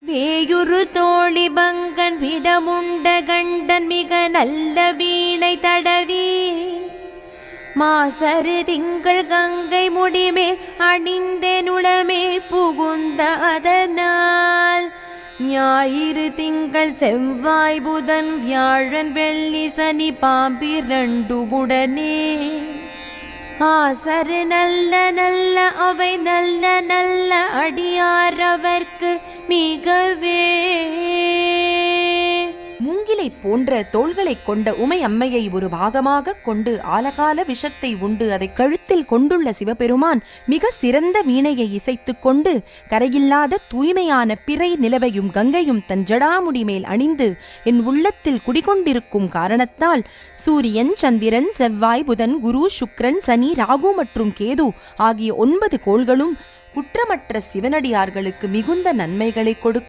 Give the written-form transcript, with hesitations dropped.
வேயுரு தோழி பங்கன் விடமுண்ட கண்டன் மிக நல்ல வீணை தடவி மாசரு திங்கள் கங்கை முடிமே அணிந்தெனுளமே புகுந்த அதனால் ஞாயிறு திங்கள் செவ்வாய் புதன் வியாழன் வெள்ளி சனி பாம்பிரண்டுமுடனே ஆசரு நல்ல நல்ல அவை நல்ல நல்ல அடியாரவர்க்கு மிகவே. மூங்கிலை போன்ற தோள்களை கொண்ட உமை அம்மையை ஒரு பாகமாக கொண்டு ஆலகால விஷத்தை உண்டு அதை கழுத்தில் கொண்டுள்ள சிவபெருமான் மிக சிறந்த வீணையை இசைத்து கொண்டு கரையில்லாத தூய்மையான பிறை நிலவையும் கங்கையும் தன் ஜடாமுடி மேல் அணிந்து என் உள்ளத்தில் குடிகொண்டிருக்கும் காரணத்தால் சூரியன் சந்திரன் செவ்வாய் புதன் குரு சுக்கிரன் சனி ராகு மற்றும் கேது ஆகிய 9 கோள்களும் குற்றமற்ற சிவனடியார்களுக்கு மிகுந்த நன்மைகளை கொடுக்கும்.